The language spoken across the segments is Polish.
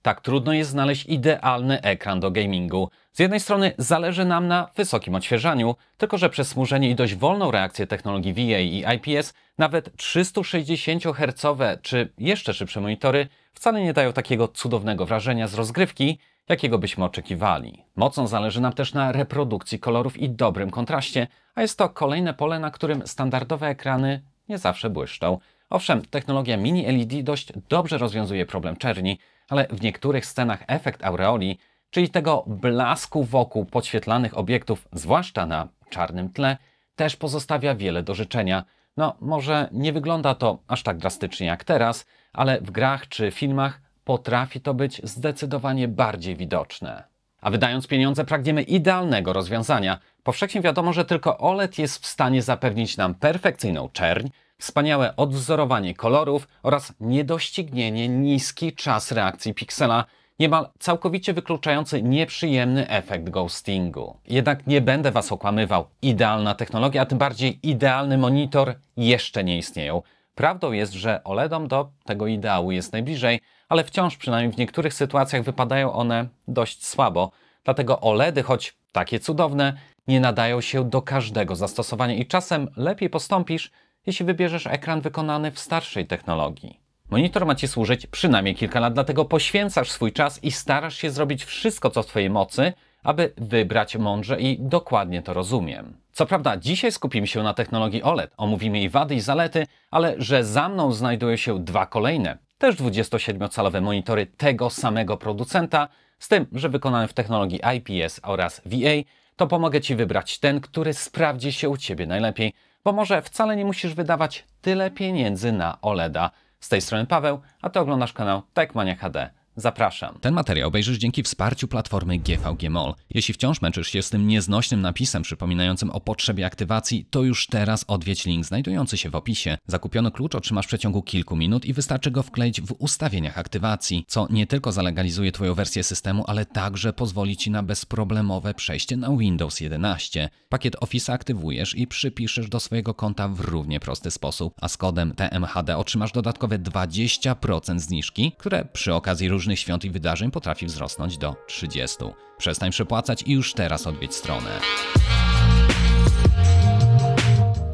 tak trudno jest znaleźć idealny ekran do gamingu. Z jednej strony zależy nam na wysokim odświeżaniu, tylko że przez smużenie i dość wolną reakcję technologii VA i IPS, nawet 360 Hz czy jeszcze szybsze monitory wcale nie dają takiego cudownego wrażenia z rozgrywki, jakiego byśmy oczekiwali. Mocno zależy nam też na reprodukcji kolorów i dobrym kontraście, a jest to kolejne pole, na którym standardowe ekrany nie zawsze błyszczą. Owszem, technologia Mini LED dość dobrze rozwiązuje problem czerni, ale w niektórych scenach efekt aureoli, czyli tego blasku wokół podświetlanych obiektów, zwłaszcza na czarnym tle, też pozostawia wiele do życzenia. No, może nie wygląda to aż tak drastycznie jak teraz, ale w grach czy filmach potrafi to być zdecydowanie bardziej widoczne. A wydając pieniądze pragniemy idealnego rozwiązania. Powszechnie wiadomo, że tylko OLED jest w stanie zapewnić nam perfekcyjną czerń, wspaniałe odwzorowanie kolorów oraz niedoścignienie niski czas reakcji piksela, niemal całkowicie wykluczający nieprzyjemny efekt ghostingu. Jednak nie będę Was okłamywał, idealna technologia, a tym bardziej idealny monitor jeszcze nie istnieją. Prawdą jest, że OLEDom do tego ideału jest najbliżej, ale wciąż przynajmniej w niektórych sytuacjach wypadają one dość słabo. Dlatego OLEDy, choć takie cudowne, nie nadają się do każdego zastosowania i czasem lepiej postąpisz, jeśli wybierzesz ekran wykonany w starszej technologii. Monitor ma Ci służyć przynajmniej kilka lat, dlatego poświęcasz swój czas i starasz się zrobić wszystko, co w Twojej mocy, aby wybrać mądrze i dokładnie to rozumiem. Co prawda, dzisiaj skupimy się na technologii OLED, omówimy jej wady i zalety, ale że za mną znajdują się dwa kolejne, też 27-calowe monitory tego samego producenta, z tym, że wykonane w technologii IPS oraz VA, to pomogę Ci wybrać ten, który sprawdzi się u Ciebie najlepiej, bo może wcale nie musisz wydawać tyle pieniędzy na OLEDa. Z tej strony Paweł, a Ty oglądasz kanał Techmania HD. Zapraszam. Ten materiał obejrzysz dzięki wsparciu platformy GVG Mall. Jeśli wciąż męczysz się z tym nieznośnym napisem przypominającym o potrzebie aktywacji, to już teraz odwiedź link znajdujący się w opisie. Zakupiony klucz otrzymasz w przeciągu kilku minut i wystarczy go wkleić w ustawieniach aktywacji, co nie tylko zalegalizuje Twoją wersję systemu, ale także pozwoli Ci na bezproblemowe przejście na Windows 11. Pakiet Office aktywujesz i przypiszesz do swojego konta w równie prosty sposób, a z kodem TMHD otrzymasz dodatkowe 20% zniżki, które przy okazji różnych świąt i wydarzeń potrafi wzrosnąć do 30%. Przestań przepłacać i już teraz odwiedź stronę.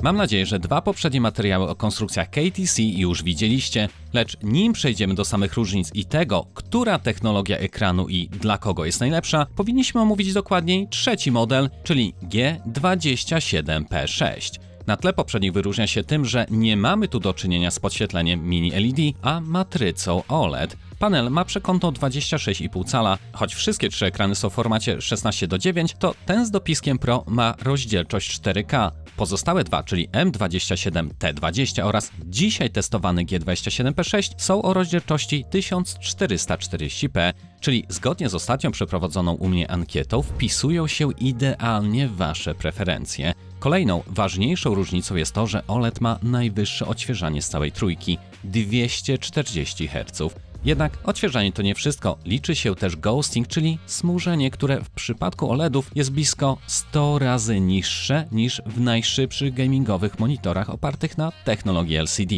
Mam nadzieję, że dwa poprzednie materiały o konstrukcjach KTC już widzieliście, lecz nim przejdziemy do samych różnic i tego, która technologia ekranu i dla kogo jest najlepsza, powinniśmy omówić dokładniej trzeci model, czyli G27P6. Na tle poprzednich wyróżnia się tym, że nie mamy tu do czynienia z podświetleniem Mini LED, a matrycą OLED. Panel ma przekątną 26,5 cala, choć wszystkie trzy ekrany są w formacie 16:9, to ten z dopiskiem Pro ma rozdzielczość 4K. Pozostałe dwa, czyli M27T20 oraz dzisiaj testowany G27P6 są o rozdzielczości 1440p, czyli zgodnie z ostatnią przeprowadzoną u mnie ankietą wpisują się idealnie w Wasze preferencje. Kolejną, ważniejszą różnicą jest to, że OLED ma najwyższe odświeżanie z całej trójki, 240 Hz. Jednak odświeżanie to nie wszystko, liczy się też ghosting, czyli smużenie, które w przypadku OLEDów jest blisko 100 razy niższe niż w najszybszych gamingowych monitorach opartych na technologii LCD.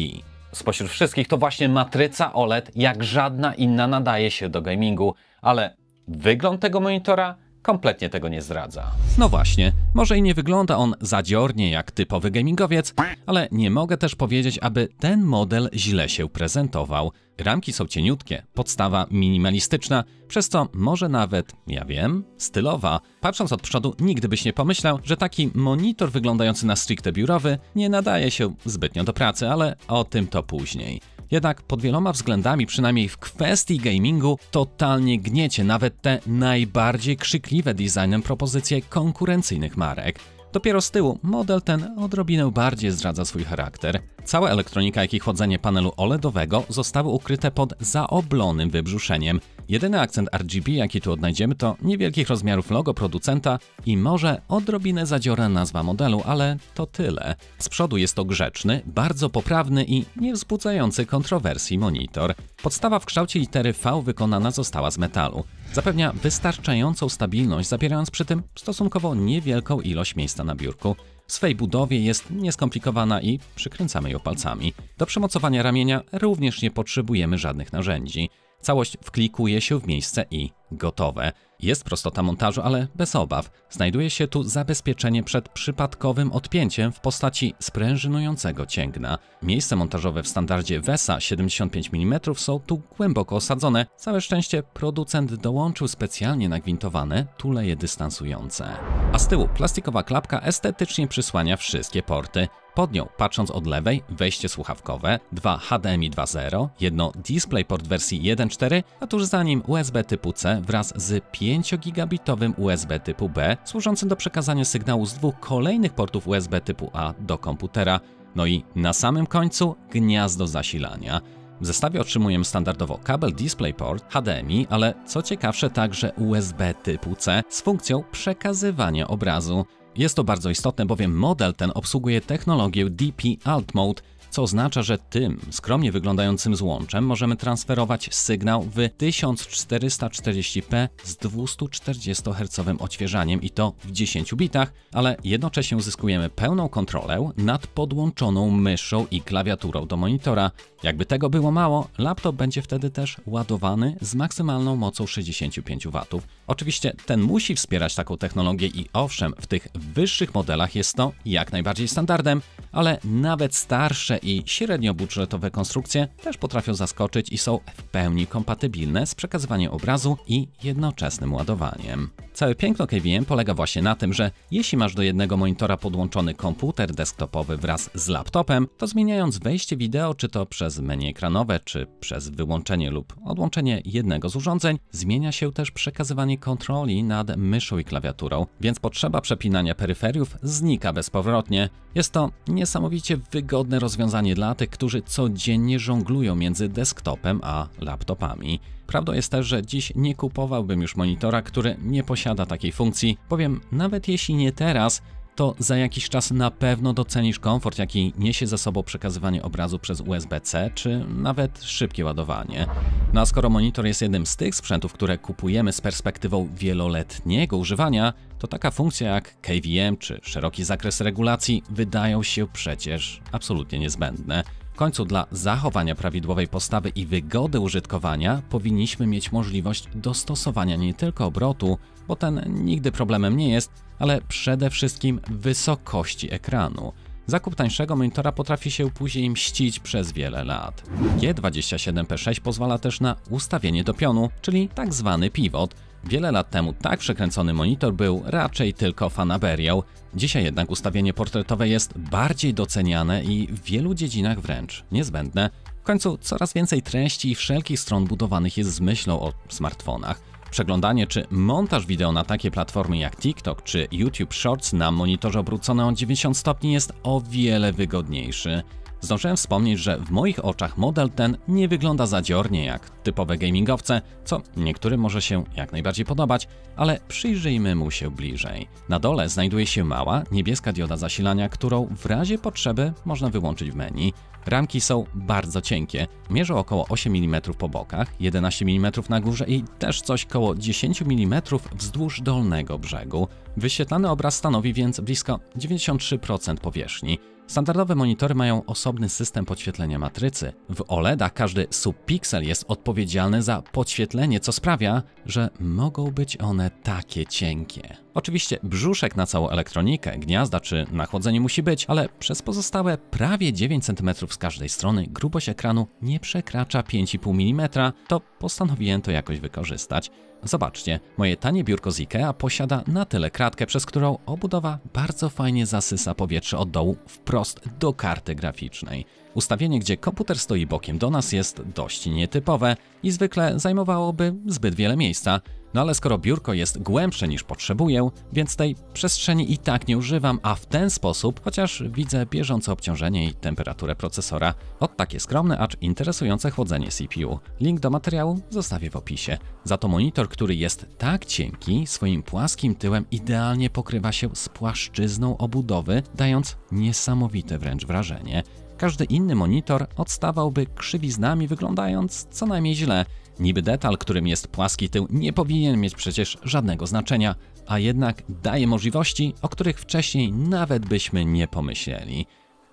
Spośród wszystkich to właśnie matryca OLED jak żadna inna nadaje się do gamingu, ale wygląd tego monitora kompletnie tego nie zdradza. No właśnie, może i nie wygląda on zadziornie jak typowy gamingowiec, ale nie mogę też powiedzieć, aby ten model źle się prezentował. Ramki są cieniutkie, podstawa minimalistyczna, przez co może nawet, ja wiem, stylowa. Patrząc od przodu, nigdy byś nie pomyślał, że taki monitor wyglądający na stricte biurowy nie nadaje się zbytnio do pracy, ale o tym to później. Jednak pod wieloma względami, przynajmniej w kwestii gamingu, totalnie gniecie nawet te najbardziej krzykliwe designem propozycje konkurencyjnych marek. Dopiero z tyłu model ten odrobinę bardziej zdradza swój charakter. Cała elektronika, jak i chłodzenie panelu OLEDowego zostały ukryte pod zaoblonym wybrzuszeniem. Jedyny akcent RGB, jaki tu odnajdziemy, to niewielkich rozmiarów logo producenta i może odrobinę zadziora nazwa modelu, ale to tyle. Z przodu jest to grzeczny, bardzo poprawny i nie wzbudzający kontrowersji monitor. Podstawa w kształcie litery V wykonana została z metalu. Zapewnia wystarczającą stabilność, zabierając przy tym stosunkowo niewielką ilość miejsca na biurku. W swej budowie jest nieskomplikowana i przykręcamy ją palcami. Do przymocowania ramienia również nie potrzebujemy żadnych narzędzi. Całość wklikuje się w miejsce i gotowe. Jest prostota montażu, ale bez obaw. Znajduje się tu zabezpieczenie przed przypadkowym odpięciem w postaci sprężynującego cięgna. Miejsce montażowe w standardzie VESA 75 mm są tu głęboko osadzone. Całe szczęście producent dołączył specjalnie nagwintowane tuleje dystansujące. A z tyłu plastikowa klapka estetycznie przysłania wszystkie porty. Pod nią, patrząc od lewej, wejście słuchawkowe, 2 HDMI 2.0, jedno DisplayPort wersji 1.4, a tuż za nim USB typu C wraz z 5-gigabitowym USB typu B, służącym do przekazania sygnału z 2 kolejnych portów USB typu A do komputera. No i na samym końcu gniazdo zasilania. W zestawie otrzymujemy standardowo kabel DisplayPort, HDMI, ale co ciekawsze także USB typu C z funkcją przekazywania obrazu. Jest to bardzo istotne, bowiem model ten obsługuje technologię DP Alt Mode, co oznacza, że tym skromnie wyglądającym złączem możemy transferować sygnał w 1440p z 240 Hz odświeżaniem i to w 10 bitach, ale jednocześnie uzyskujemy pełną kontrolę nad podłączoną myszą i klawiaturą do monitora. Jakby tego było mało, laptop będzie wtedy też ładowany z maksymalną mocą 65 W. Oczywiście ten musi wspierać taką technologię i owszem, w tych wyższych modelach jest to jak najbardziej standardem, ale nawet starsze i średniobudżetowe konstrukcje też potrafią zaskoczyć i są w pełni kompatybilne z przekazywaniem obrazu i jednoczesnym ładowaniem. Całe piękno KVM polega właśnie na tym, że jeśli masz do jednego monitora podłączony komputer desktopowy wraz z laptopem, to zmieniając wejście wideo, czy to przez menu ekranowe, czy przez wyłączenie lub odłączenie jednego z urządzeń, zmienia się też przekazywanie kontroli nad myszą i klawiaturą, więc potrzeba przepinania peryferiów znika bezpowrotnie. Jest to niesamowicie wygodne rozwiązanie dla tych, którzy codziennie żonglują między desktopem a laptopami. Prawdą jest też, że dziś nie kupowałbym już monitora, który nie posiada takiej funkcji, bowiem nawet jeśli nie teraz, to za jakiś czas na pewno docenisz komfort, jaki niesie ze sobą przekazywanie obrazu przez USB-C, czy nawet szybkie ładowanie. No a skoro monitor jest jednym z tych sprzętów, które kupujemy z perspektywą wieloletniego używania, to taka funkcja jak KVM czy szeroki zakres regulacji wydają się przecież absolutnie niezbędne. W końcu dla zachowania prawidłowej postawy i wygody użytkowania powinniśmy mieć możliwość dostosowania nie tylko obrotu, bo ten nigdy problemem nie jest, ale przede wszystkim wysokości ekranu. Zakup tańszego monitora potrafi się później mścić przez wiele lat. G27P6 pozwala też na ustawienie do pionu, czyli tak zwany pivot. Wiele lat temu tak przekręcony monitor był raczej tylko fanaberią. Dzisiaj jednak ustawienie portretowe jest bardziej doceniane i w wielu dziedzinach wręcz niezbędne. W końcu coraz więcej treści i wszelkich stron budowanych jest z myślą o smartfonach. Przeglądanie czy montaż wideo na takie platformy jak TikTok czy YouTube Shorts na monitorze obróconym o 90 stopni jest o wiele wygodniejszy. Zdążyłem wspomnieć, że w moich oczach model ten nie wygląda zadziornie jak typowe gamingowce, co niektórym może się jak najbardziej podobać, ale przyjrzyjmy mu się bliżej. Na dole znajduje się mała, niebieska dioda zasilania, którą w razie potrzeby można wyłączyć w menu. Ramki są bardzo cienkie, mierzą około 8 mm po bokach, 11 mm na górze i też coś koło 10 mm wzdłuż dolnego brzegu. Wyświetlany obraz stanowi więc blisko 93% powierzchni. Standardowe monitory mają osobny system podświetlenia matrycy. W OLEDach każdy subpiksel jest odpowiedzialny za podświetlenie, co sprawia, że mogą być one takie cienkie. Oczywiście brzuszek na całą elektronikę, gniazda czy na chłodzenie musi być, ale przez pozostałe prawie 9 cm z każdej strony grubość ekranu nie przekracza 5,5 mm, to postanowiłem to jakoś wykorzystać. Zobaczcie, moje tanie biurko z IKEA posiada na tyle kratkę, przez którą obudowa bardzo fajnie zasysa powietrze od dołu wprost do karty graficznej. Ustawienie, gdzie komputer stoi bokiem do nas, jest dość nietypowe i zwykle zajmowałoby zbyt wiele miejsca. No ale skoro biurko jest głębsze niż potrzebuję, więc tej przestrzeni i tak nie używam, a w ten sposób chociaż widzę bieżące obciążenie i temperaturę procesora. Ot takie skromne, acz interesujące chłodzenie CPU. Link do materiału zostawię w opisie. Za to monitor, który jest tak cienki, swoim płaskim tyłem idealnie pokrywa się z płaszczyzną obudowy, dając niesamowite wręcz wrażenie. Każdy inny monitor odstawałby krzywiznami, wyglądając co najmniej źle. Niby detal, którym jest płaski tył, nie powinien mieć przecież żadnego znaczenia, a jednak daje możliwości, o których wcześniej nawet byśmy nie pomyśleli.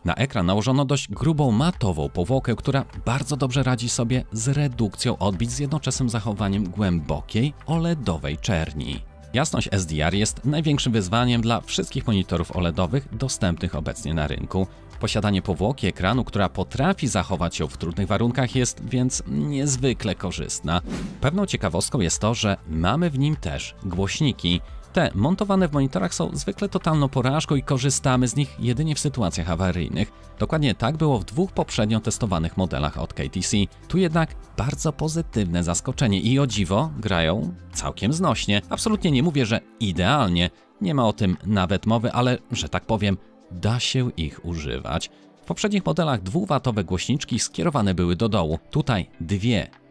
Na ekran nałożono dość grubą matową powłokę, która bardzo dobrze radzi sobie z redukcją odbić z jednoczesnym zachowaniem głębokiej OLEDowej czerni. Jasność SDR jest największym wyzwaniem dla wszystkich monitorów OLEDowych dostępnych obecnie na rynku. Posiadanie powłoki ekranu, która potrafi zachować ją w trudnych warunkach, jest więc niezwykle korzystna. Pewną ciekawostką jest to, że mamy w nim też głośniki. Te montowane w monitorach są zwykle totalną porażką i korzystamy z nich jedynie w sytuacjach awaryjnych. Dokładnie tak było w 2 poprzednio testowanych modelach od KTC. Tu jednak bardzo pozytywne zaskoczenie i o dziwo grają całkiem znośnie. Absolutnie nie mówię, że idealnie, nie ma o tym nawet mowy, ale że tak powiem, da się ich używać. W poprzednich modelach 2-watowe głośniczki skierowane były do dołu. Tutaj 2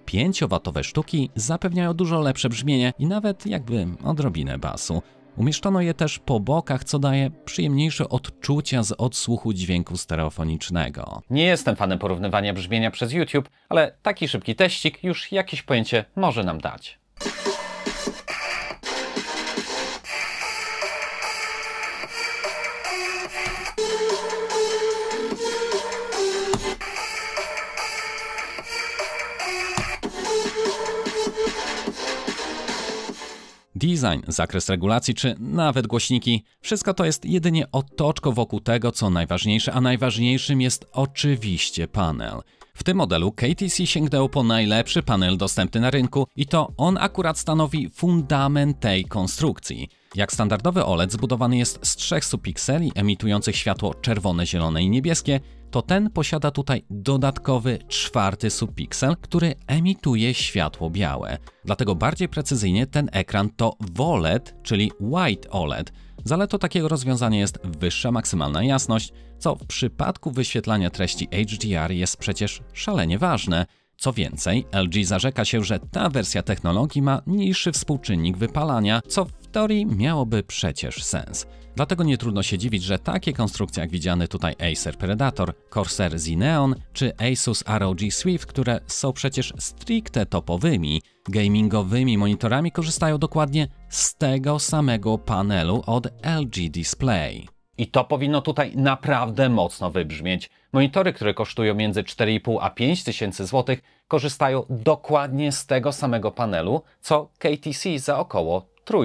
5-watowe sztuki zapewniają dużo lepsze brzmienie i nawet jakby odrobinę basu. Umieszczono je też po bokach, co daje przyjemniejsze odczucia z odsłuchu dźwięku stereofonicznego. Nie jestem fanem porównywania brzmienia przez YouTube, ale taki szybki teścik już jakieś pojęcie może nam dać. Design, zakres regulacji czy nawet głośniki, wszystko to jest jedynie otoczką wokół tego, co najważniejsze, a najważniejszym jest oczywiście panel. W tym modelu KTC sięgnęło po najlepszy panel dostępny na rynku i to on akurat stanowi fundament tej konstrukcji. Jak standardowy OLED zbudowany jest z 3 subpikseli emitujących światło czerwone, zielone i niebieskie, to ten posiada tutaj dodatkowy 4 subpiksel, który emituje światło białe. Dlatego bardziej precyzyjnie ten ekran to WOLED, czyli White OLED. Zaletą takiego rozwiązania jest wyższa maksymalna jasność, co w przypadku wyświetlania treści HDR jest przecież szalenie ważne. Co więcej, LG zarzeka się, że ta wersja technologii ma niższy współczynnik wypalania, co w teorii miałoby przecież sens. Dlatego nie trudno się dziwić, że takie konstrukcje jak widziany tutaj Acer Predator, Corsair Xeneon czy Asus ROG Swift, które są przecież stricte topowymi, gamingowymi monitorami, korzystają dokładnie z tego samego panelu od LG Display. I to powinno tutaj naprawdę mocno wybrzmieć. Monitory, które kosztują między 4,5 a 5 tysięcy złotych, korzystają dokładnie z tego samego panelu, co KTC za około 3.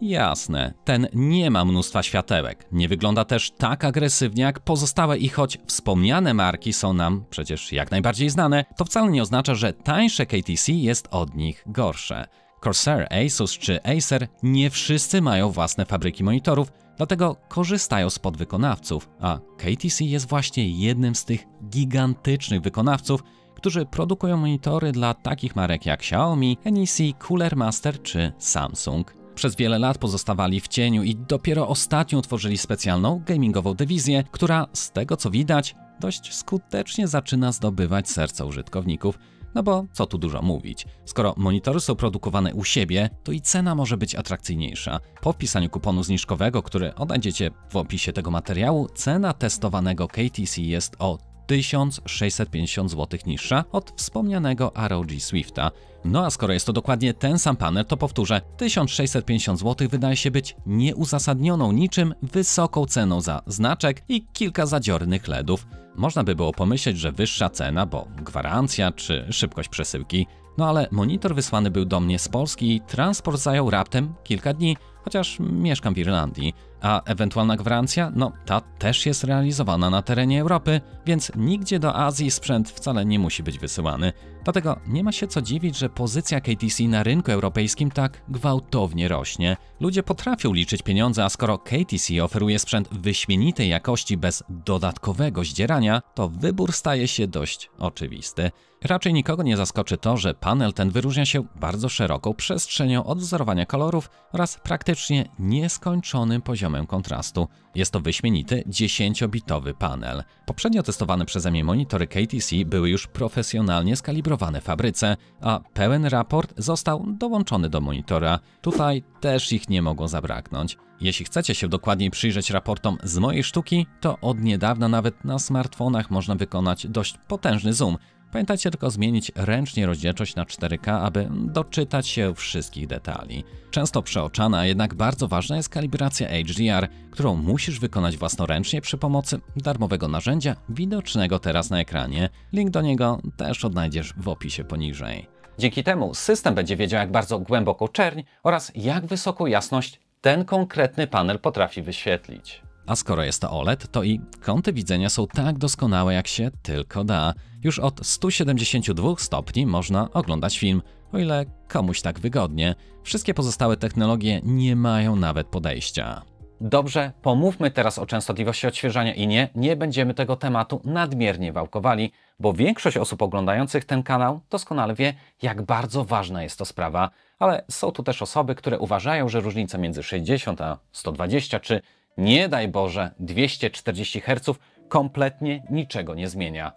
Jasne, ten nie ma mnóstwa światełek, nie wygląda też tak agresywnie jak pozostałe i choć wspomniane marki są nam przecież jak najbardziej znane, to wcale nie oznacza, że tańsze KTC jest od nich gorsze. Corsair, Asus czy Acer nie wszyscy mają własne fabryki monitorów, dlatego korzystają z podwykonawców, a KTC jest właśnie jednym z tych gigantycznych wykonawców, którzy produkują monitory dla takich marek jak Xiaomi, NEC, Cooler Master czy Samsung. Przez wiele lat pozostawali w cieniu i dopiero ostatnio utworzyli specjalną gamingową dywizję, która z tego co widać dość skutecznie zaczyna zdobywać serca użytkowników. No bo co tu dużo mówić, skoro monitory są produkowane u siebie, to i cena może być atrakcyjniejsza. Po wpisaniu kuponu zniżkowego, który odnajdziecie w opisie tego materiału, cena testowanego KTC jest o 1650 zł niższa od wspomnianego ROG Swifta. No a skoro jest to dokładnie ten sam panel, to powtórzę, 1650 zł wydaje się być nieuzasadnioną niczym wysoką ceną za znaczek i kilka zadziornych LEDów. Można by było pomyśleć, że wyższa cena, bo gwarancja czy szybkość przesyłki, no ale monitor wysłany był do mnie z Polski i transport zajął raptem kilka dni, chociaż mieszkam w Irlandii, a ewentualna gwarancja, no ta też jest realizowana na terenie Europy, więc nigdzie do Azji sprzęt wcale nie musi być wysyłany. Dlatego nie ma się co dziwić, że pozycja KTC na rynku europejskim tak gwałtownie rośnie. Ludzie potrafią liczyć pieniądze, a skoro KTC oferuje sprzęt wyśmienitej jakości bez dodatkowego zdzierania, to wybór staje się dość oczywisty. Raczej nikogo nie zaskoczy to, że panel ten wyróżnia się bardzo szeroką przestrzenią odwzorowania kolorów oraz praktycznie nieskończonym poziomem kontrastu. Jest to wyśmienity 10-bitowy panel. Poprzednio testowane przeze mnie monitory KTC były już profesjonalnie skalibrowane w fabryce, a pełen raport został dołączony do monitora. Tutaj też ich nie mogło zabraknąć. Jeśli chcecie się dokładniej przyjrzeć raportom z mojej sztuki, to od niedawna nawet na smartfonach można wykonać dość potężny zoom. Pamiętajcie tylko zmienić ręcznie rozdzielczość na 4K, aby doczytać się wszystkich detali. Często przeoczana, a jednak bardzo ważna jest kalibracja HDR, którą musisz wykonać własnoręcznie przy pomocy darmowego narzędzia widocznego teraz na ekranie. Link do niego też odnajdziesz w opisie poniżej. Dzięki temu system będzie wiedział, jak bardzo głęboko czerń oraz jak wysoką jasność ten konkretny panel potrafi wyświetlić. A skoro jest to OLED, to i kąty widzenia są tak doskonałe, jak się tylko da. Już od 172 stopni można oglądać film, o ile komuś tak wygodnie. Wszystkie pozostałe technologie nie mają nawet podejścia. Dobrze, pomówmy teraz o częstotliwości odświeżania i nie będziemy tego tematu nadmiernie wałkowali, bo większość osób oglądających ten kanał doskonale wie, jak bardzo ważna jest to sprawa, ale są tu też osoby, które uważają, że różnica między 60 a 120 czy nie daj Boże 240 Hz kompletnie niczego nie zmienia.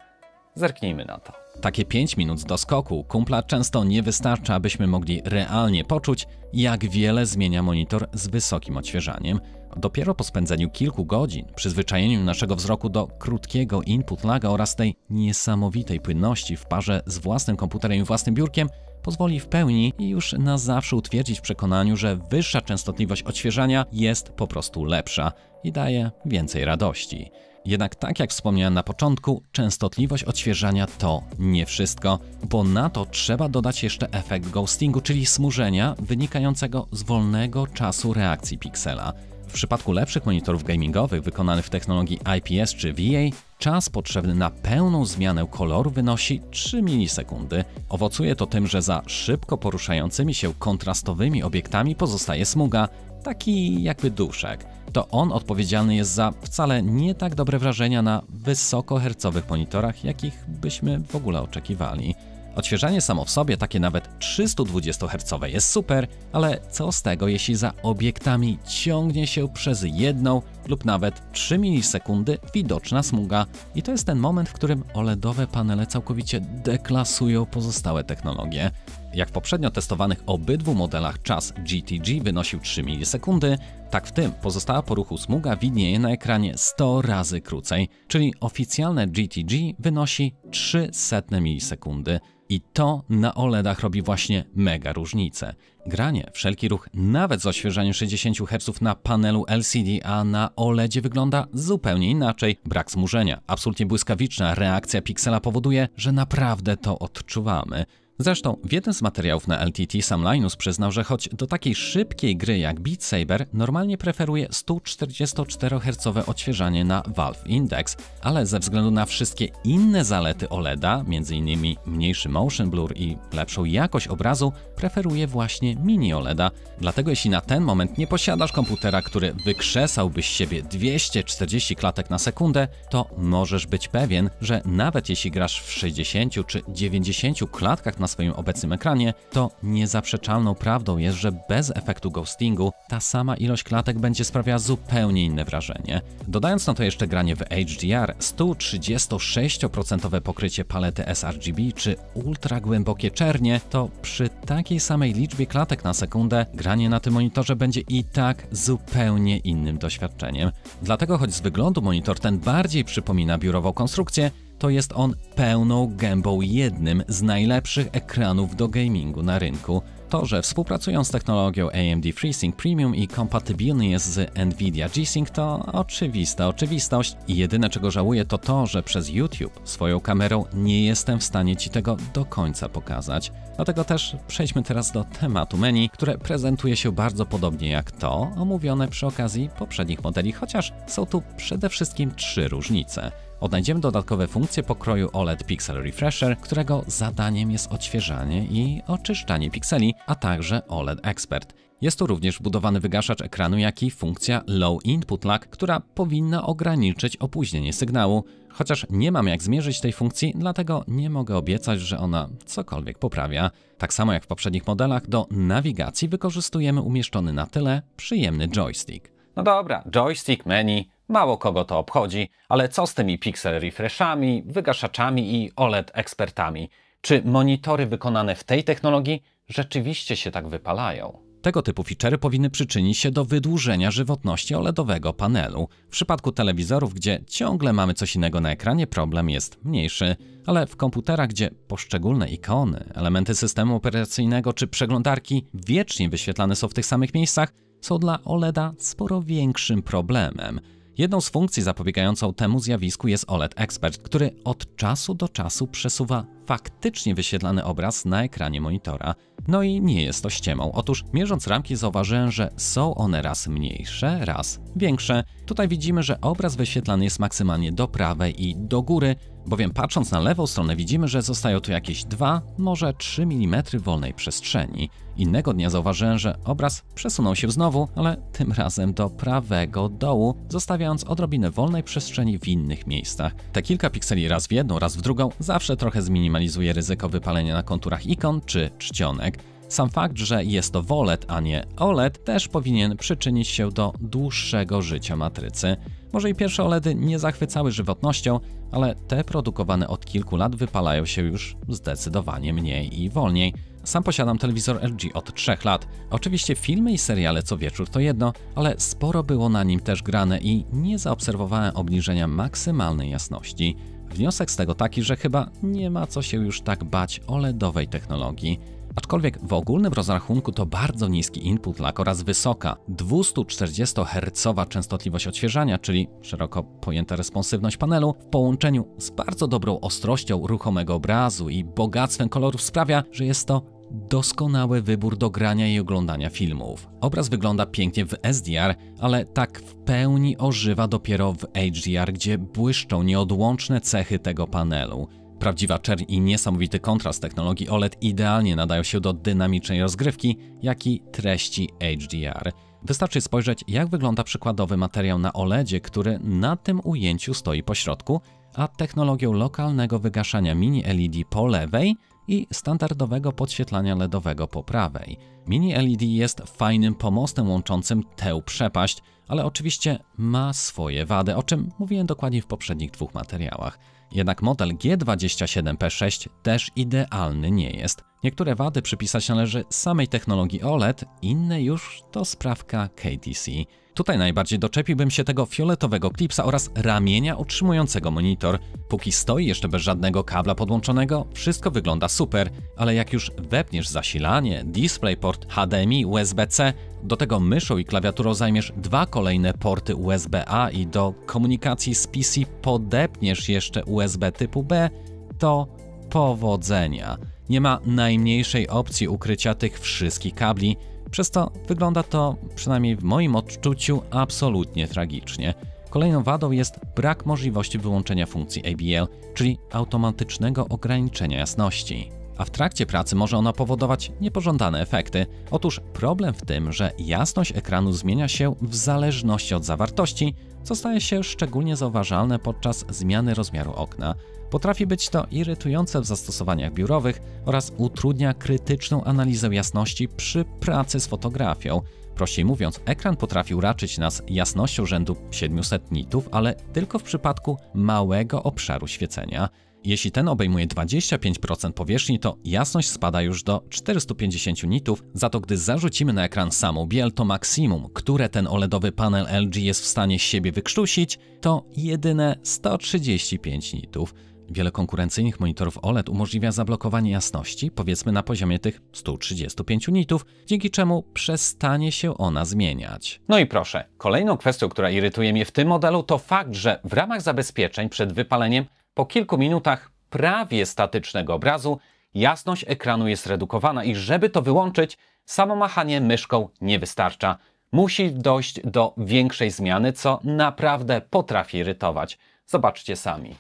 Zerknijmy na to. Takie 5 minut do skoku kumpla często nie wystarcza, abyśmy mogli realnie poczuć, jak wiele zmienia monitor z wysokim odświeżaniem. Dopiero po spędzeniu kilku godzin, przyzwyczajeniu naszego wzroku do krótkiego input laga oraz tej niesamowitej płynności w parze z własnym komputerem i własnym biurkiem, pozwoli w pełni i już na zawsze utwierdzić w przekonaniu, że wyższa częstotliwość odświeżania jest po prostu lepsza i daje więcej radości. Jednak tak jak wspomniałem na początku, częstotliwość odświeżania to nie wszystko, bo na to trzeba dodać jeszcze efekt ghostingu, czyli smużenia wynikającego z wolnego czasu reakcji piksela. W przypadku lepszych monitorów gamingowych wykonanych w technologii IPS czy VA, czas potrzebny na pełną zmianę koloru wynosi 3 milisekundy. Owocuje to tym, że za szybko poruszającymi się kontrastowymi obiektami pozostaje smuga, taki jakby duszek. To on odpowiedzialny jest za wcale nie tak dobre wrażenia na wysokohercowych monitorach, jakich byśmy w ogóle oczekiwali. Odświeżanie samo w sobie, takie nawet 320 Hz jest super, ale co z tego, jeśli za obiektami ciągnie się przez 1 lub nawet 3 milisekundy widoczna smuga. I to jest ten moment, w którym OLEDowe panele całkowicie deklasują pozostałe technologie. Jak w poprzednio testowanych obydwu modelach czas GTG wynosił 3 milisekundy, tak w tym pozostała po ruchu smuga widnieje na ekranie 100 razy krócej, czyli oficjalne GTG wynosi 300 milisekundy. I to na OLEDach robi właśnie mega różnicę. Granie, wszelki ruch, nawet z odświeżaniem 60 Hz na panelu LCD, a na OLEDzie wygląda zupełnie inaczej. Brak smużenia, absolutnie błyskawiczna reakcja piksela powoduje, że naprawdę to odczuwamy. Zresztą w jednym z materiałów na LTT sam Linus przyznał, że choć do takiej szybkiej gry jak Beat Saber normalnie preferuje 144 Hz odświeżanie na Valve Index, ale ze względu na wszystkie inne zalety OLEDa, m.in. mniejszy motion blur i lepszą jakość obrazu, preferuje właśnie mini OLEDa. Dlatego jeśli na ten moment nie posiadasz komputera, który wykrzesałby z siebie 240 klatek na sekundę, to możesz być pewien, że nawet jeśli grasz w 60 czy 90 klatkach na swoim obecnym ekranie, to niezaprzeczalną prawdą jest, że bez efektu ghostingu ta sama ilość klatek będzie sprawiała zupełnie inne wrażenie. Dodając na to jeszcze granie w HDR, 136% pokrycie palety sRGB czy ultra głębokie czernie, to przy takiej samej liczbie klatek na sekundę granie na tym monitorze będzie i tak zupełnie innym doświadczeniem. Dlatego choć z wyglądu monitor ten bardziej przypomina biurową konstrukcję, to jest on pełną gębą jednym z najlepszych ekranów do gamingu na rynku. To, że współpracują z technologią AMD FreeSync Premium i kompatybilny jest z Nvidia G-Sync, to oczywista oczywistość i jedyne czego żałuję to to, że przez YouTube swoją kamerą nie jestem w stanie Ci tego do końca pokazać. Dlatego też przejdźmy teraz do tematu menu, które prezentuje się bardzo podobnie jak to omówione przy okazji poprzednich modeli, chociaż są tu przede wszystkim 3 różnice. Odnajdziemy dodatkowe funkcje pokroju OLED Pixel Refresher, którego zadaniem jest odświeżanie i oczyszczanie pikseli, a także OLED Expert. Jest tu również wbudowany wygaszacz ekranu, jak i funkcja Low Input Lag, która powinna ograniczyć opóźnienie sygnału. Chociaż nie mam jak zmierzyć tej funkcji, dlatego nie mogę obiecać, że ona cokolwiek poprawia. Tak samo jak w poprzednich modelach, do nawigacji wykorzystujemy umieszczony na tyle przyjemny joystick. No dobra, joystick, menu, mało kogo to obchodzi, ale co z tymi pixel refreshami, wygaszaczami i OLED ekspertami? Czy monitory wykonane w tej technologii rzeczywiście się tak wypalają? Tego typu feature'y powinny przyczynić się do wydłużenia żywotności OLEDowego panelu. W przypadku telewizorów, gdzie ciągle mamy coś innego na ekranie, problem jest mniejszy, ale w komputerach, gdzie poszczególne ikony, elementy systemu operacyjnego czy przeglądarki wiecznie wyświetlane są w tych samych miejscach, są dla OLEDa sporo większym problemem. Jedną z funkcji zapobiegającą temu zjawisku jest OLED Expert, który od czasu do czasu przesuwa faktycznie wyświetlany obraz na ekranie monitora. No i nie jest to ściemą. Otóż mierząc ramki zauważyłem, że są one raz mniejsze, raz większe. Tutaj widzimy, że obraz wyświetlany jest maksymalnie do prawej i do góry, bowiem patrząc na lewą stronę widzimy, że zostają tu jakieś 2, może 3 mm wolnej przestrzeni. Innego dnia zauważyłem, że obraz przesunął się znowu, ale tym razem do prawego dołu, zostawiając odrobinę wolnej przestrzeni w innych miejscach. Te kilka pikseli raz w jedną, raz w drugą zawsze trochę zminimalizuje ryzyko wypalenia na konturach ikon czy czcionek. Sam fakt, że jest to WOLED, a nie OLED, też powinien przyczynić się do dłuższego życia matrycy. Może i pierwsze OLEDy nie zachwycały żywotnością, ale te produkowane od kilku lat wypalają się już zdecydowanie mniej i wolniej. Sam posiadam telewizor LG od 3 lat. Oczywiście filmy i seriale co wieczór to jedno, ale sporo było na nim też grane i nie zaobserwowałem obniżenia maksymalnej jasności. Wniosek z tego taki, że chyba nie ma co się już tak bać OLEDowej technologii. Aczkolwiek w ogólnym rozrachunku to bardzo niski input lag oraz wysoka 240 Hz częstotliwość odświeżania, czyli szeroko pojęta responsywność panelu, w połączeniu z bardzo dobrą ostrością ruchomego obrazu i bogactwem kolorów sprawia, że jest to doskonały wybór do grania i oglądania filmów. Obraz wygląda pięknie w SDR, ale tak w pełni ożywa dopiero w HDR, gdzie błyszczą nieodłączne cechy tego panelu. Prawdziwa czerń i niesamowity kontrast technologii OLED idealnie nadają się do dynamicznej rozgrywki, jak i treści HDR. Wystarczy spojrzeć, jak wygląda przykładowy materiał na OLEDzie, który na tym ujęciu stoi po środku, a technologią lokalnego wygaszania mini LED po lewej i standardowego podświetlania LEDowego po prawej. Mini LED jest fajnym pomostem łączącym tę przepaść, ale oczywiście ma swoje wady, o czym mówiłem dokładnie w poprzednich 2 materiałach. Jednak model G27P6 też idealny nie jest. Niektóre wady przypisać należy samej technologii OLED, inne już to sprawka KTC. Tutaj najbardziej doczepiłbym się tego fioletowego klipsa oraz ramienia utrzymującego monitor. Póki stoi jeszcze bez żadnego kabla podłączonego, wszystko wygląda super, ale jak już wepniesz zasilanie, DisplayPort, HDMI, USB-C, do tego myszą i klawiaturą zajmiesz 2 kolejne porty USB-A i do komunikacji z PC podepniesz jeszcze USB typu B, to powodzenia. Nie ma najmniejszej opcji ukrycia tych wszystkich kabli, przez to wygląda to, przynajmniej w moim odczuciu, absolutnie tragicznie. Kolejną wadą jest brak możliwości wyłączenia funkcji ABL, czyli automatycznego ograniczenia jasności. A w trakcie pracy może ona powodować niepożądane efekty. Otóż problem w tym, że jasność ekranu zmienia się w zależności od zawartości, co staje się szczególnie zauważalne podczas zmiany rozmiaru okna. Potrafi być to irytujące w zastosowaniach biurowych oraz utrudnia krytyczną analizę jasności przy pracy z fotografią. Prościej mówiąc, ekran potrafił raczyć nas jasnością rzędu 700 nitów, ale tylko w przypadku małego obszaru świecenia. Jeśli ten obejmuje 25% powierzchni, to jasność spada już do 450 nitów, za to gdy zarzucimy na ekran samą biel, to maksimum, które ten OLEDowy panel LG jest w stanie z siebie wykrztusić, to jedyne 135 nitów. Wiele konkurencyjnych monitorów OLED umożliwia zablokowanie jasności, powiedzmy na poziomie tych 135 nitów, dzięki czemu przestanie się ona zmieniać. No i proszę, kolejną kwestią, która irytuje mnie w tym modelu, to fakt, że w ramach zabezpieczeń przed wypaleniem po kilku minutach prawie statycznego obrazu jasność ekranu jest redukowana i żeby to wyłączyć, samo machanie myszką nie wystarcza. Musi dojść do większej zmiany, co naprawdę potrafi irytować. Zobaczcie sami.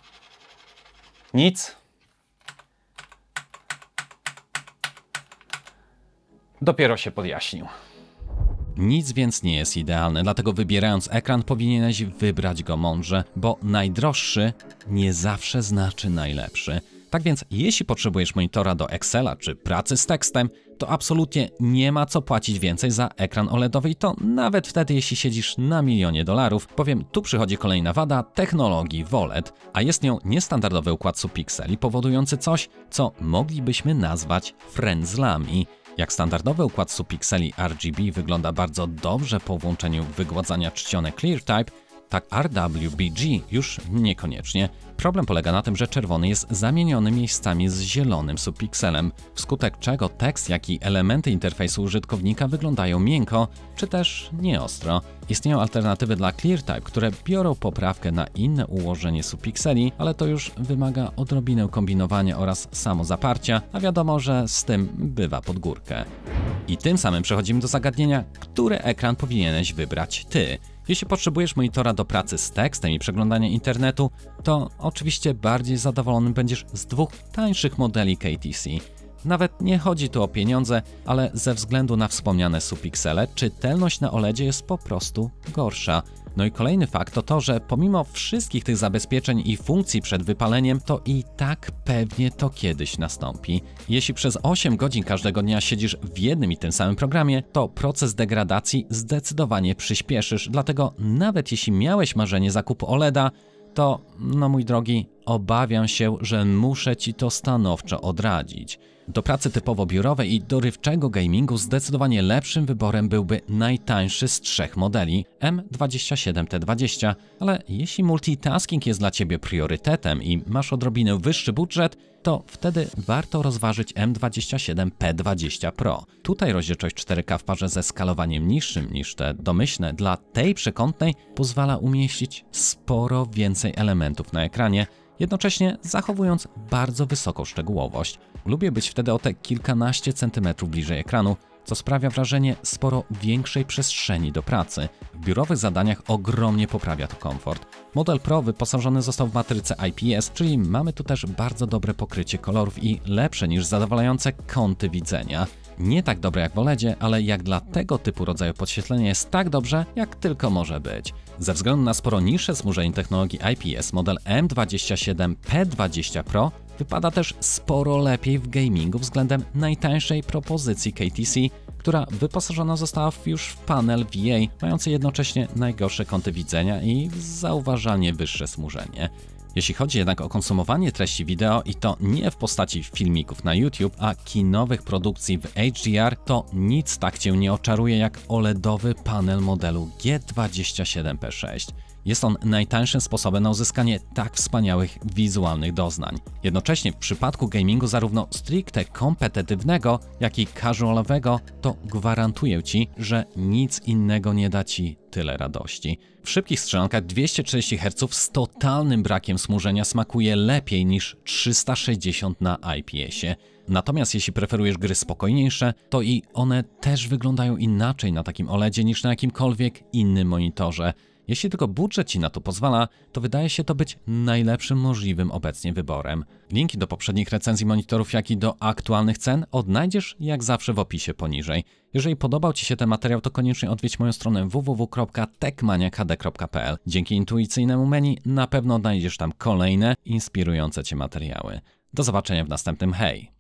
Nic. Dopiero się podjaśnił. Nic więc nie jest idealne, dlatego wybierając ekran powinieneś wybrać go mądrze, bo najdroższy nie zawsze znaczy najlepszy. Tak więc jeśli potrzebujesz monitora do Excela czy pracy z tekstem, to absolutnie nie ma co płacić więcej za ekran OLEDowy i to nawet wtedy, jeśli siedzisz na $1 000 000, bowiem tu przychodzi kolejna wada technologii WOLED, a jest nią niestandardowy układ subpikseli powodujący coś, co moglibyśmy nazwać frędzlami. Jak standardowy układ subpikseli RGB wygląda bardzo dobrze po włączeniu wygładzania czcione ClearType, tak RWBG już niekoniecznie. Problem polega na tym, że czerwony jest zamieniony miejscami z zielonym subpikselem, wskutek czego tekst, jak i elementy interfejsu użytkownika wyglądają miękko, czy też nieostro. Istnieją alternatywy dla ClearType, które biorą poprawkę na inne ułożenie subpikseli, ale to już wymaga odrobinę kombinowania oraz samozaparcia, a wiadomo, że z tym bywa pod górkę. I tym samym przechodzimy do zagadnienia, który ekran powinieneś wybrać ty. Jeśli potrzebujesz monitora do pracy z tekstem i przeglądania internetu, to oczywiście bardziej zadowolony będziesz z dwóch tańszych modeli KTC. Nawet nie chodzi tu o pieniądze, ale ze względu na wspomniane subpiksele, czytelność na OLEDzie jest po prostu gorsza. No i kolejny fakt to to, że pomimo wszystkich tych zabezpieczeń i funkcji przed wypaleniem, to i tak pewnie to kiedyś nastąpi. Jeśli przez 8 godzin każdego dnia siedzisz w jednym i tym samym programie, to proces degradacji zdecydowanie przyspieszysz, dlatego nawet jeśli miałeś marzenie zakupu OLEDa, to, no mój drogi, obawiam się, że muszę ci to stanowczo odradzić. Do pracy typowo biurowej i dorywczego gamingu zdecydowanie lepszym wyborem byłby najtańszy z trzech modeli M27T20, ale jeśli multitasking jest dla ciebie priorytetem i masz odrobinę wyższy budżet, to wtedy warto rozważyć M27P20 Pro. Tutaj rozdzielczość 4K w parze ze skalowaniem niższym niż te domyślne dla tej przekątnej pozwala umieścić sporo więcej elementów na ekranie, jednocześnie zachowując bardzo wysoką szczegółowość. Lubię być wtedy o te kilkanaście centymetrów bliżej ekranu, co sprawia wrażenie sporo większej przestrzeni do pracy. W biurowych zadaniach ogromnie poprawia to komfort. Model Pro wyposażony został w matrycę IPS, czyli mamy tu też bardzo dobre pokrycie kolorów i lepsze niż zadowalające kąty widzenia. Nie tak dobre jak w OLEDzie, ale jak dla tego typu rodzaju podświetlenia jest tak dobrze, jak tylko może być. Ze względu na sporo niższe zmurzenie technologii IPS, model M27P20 Pro wypada też sporo lepiej w gamingu względem najtańszej propozycji KTC, która wyposażona została już w panel VA, mający jednocześnie najgorsze kąty widzenia i zauważalnie wyższe smużenie. Jeśli chodzi jednak o konsumowanie treści wideo i to nie w postaci filmików na YouTube, a kinowych produkcji w HDR, to nic tak Cię nie oczaruje jak OLEDowy panel modelu G27P6. Jest on najtańszym sposobem na uzyskanie tak wspaniałych wizualnych doznań. Jednocześnie w przypadku gamingu zarówno stricte kompetytywnego, jak i casualowego, to gwarantuję Ci, że nic innego nie da Ci tyle radości. W szybkich strzelankach 230 Hz z totalnym brakiem smużenia smakuje lepiej niż 360 na IPS-ie. Natomiast jeśli preferujesz gry spokojniejsze, to i one też wyglądają inaczej na takim OLEDzie niż na jakimkolwiek innym monitorze. Jeśli tylko budżet Ci na to pozwala, to wydaje się to być najlepszym możliwym obecnie wyborem. Linki do poprzednich recenzji monitorów, jak i do aktualnych cen odnajdziesz jak zawsze w opisie poniżej. Jeżeli podobał Ci się ten materiał, to koniecznie odwiedź moją stronę www.techmaniakhd.pl. Dzięki intuicyjnemu menu na pewno odnajdziesz tam kolejne inspirujące Cię materiały. Do zobaczenia w następnym hej!